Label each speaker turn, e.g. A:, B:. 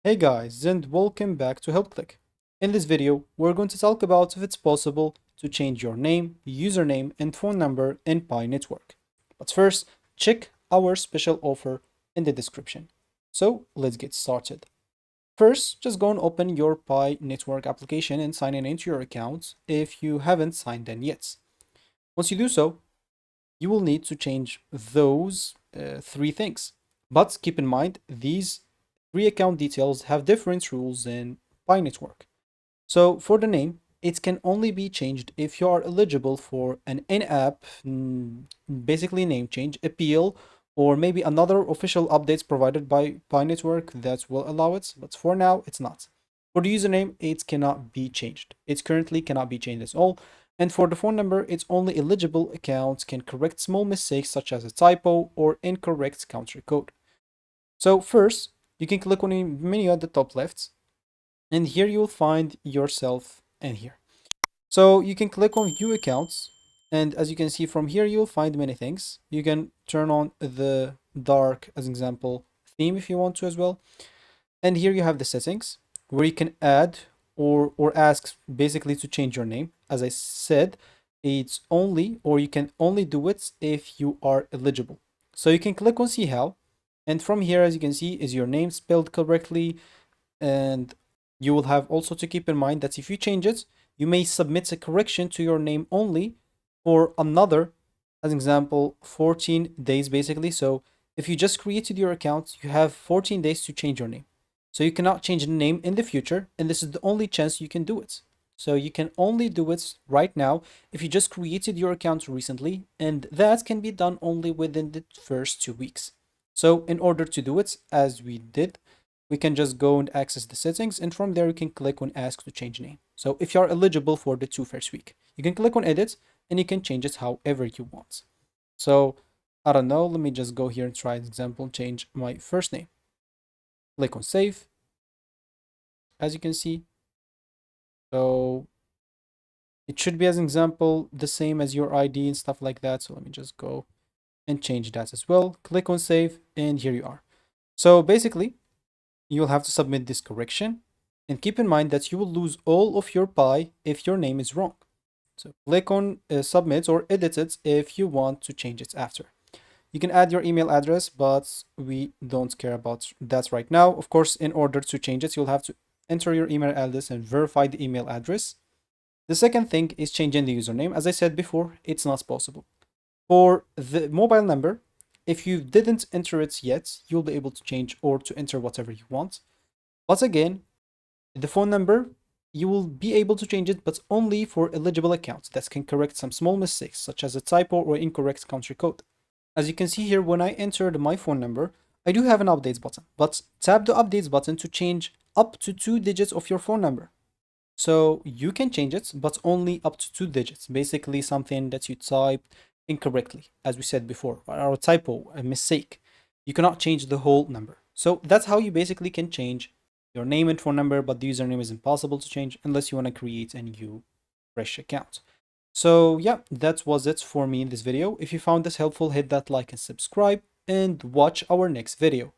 A: Hey guys, and welcome back to HelpClick. In this video, we're going to talk about if it's possible to change your name, username, and phone number in Pi Network. But first, check our special offer in the description. So let's get started. First, just go and open your Pi Network application and sign in into your account if you haven't signed in yet. Once you do so, you will need to change those three things. But keep in mind, these three account details have different rules in Pi Network. So for the name, it can only be changed if you are eligible for an in-app, basically name change, appeal, or maybe another official updates provided by Pi Network that will allow it. But for now, it's not. For the username, it cannot be changed. It currently cannot be changed at all. And for the phone number, it's only eligible accounts can correct small mistakes such as a typo or incorrect country code. So first, you can click on the menu at the top left, and here you will find yourself in here. So you can click on view accounts, and as you can see from here, you'll find many things. You can turn on the dark, as an example, theme if you want to as well. And here you have the settings where you can add or ask basically to change your name. As I said, it's only or you can only do it if you are eligible. So you can click on see how, and from here, as you can see, is your name spelled correctly. And you will have also to keep in mind that if you change it, you may submit a correction to your name only for another, as an example, 14 days basically. So if you just created your account, you have 14 days to change your name. So you cannot change the name in the future, and this is the only chance you can do it. So you can only do it right now if you just created your account recently, and that can be done only within the first 2 weeks. So in order to do it, as we did, we can just go and access the settings, and from there you can click on ask to change name. So if you are eligible for the first week, you can click on edit and you can change it however you want. So I don't know, let me just go here and try an example, change my first name. Click on save, as you can see. So it should be, as an example, the same as your ID and stuff like that. So let me just go and change that as well. Click on save, and here you are. So basically, you'll have to submit this correction, and keep in mind that you will lose all of your Pi if your name is wrong. So click on submit or edit it if you want to change it after. You can add your email address, but we don't care about that right now. Of course, in order to change it, you'll have to enter your email address and verify the email address. The second thing is changing the username. As I said before, it's not possible. For the mobile number, if you didn't enter it yet, you'll be able to change or to enter whatever you want. But again, the phone number, you will be able to change it, but only for eligible accounts that can correct some small mistakes, such as a typo or incorrect country code. As you can see here, when I entered my phone number, I do have an updates button, but tap the updates button to change up to 2 digits of your phone number. So you can change it, but only up to 2 digits. Basically, something that you typed incorrectly, as we said before, or a typo, a mistake. You cannot change the whole number. So that's how you basically can change your name and phone number, but the username is impossible to change unless you want to create a new fresh account. So yeah, that was it for me in this video. If you found this helpful, hit that like and subscribe, and watch our next video.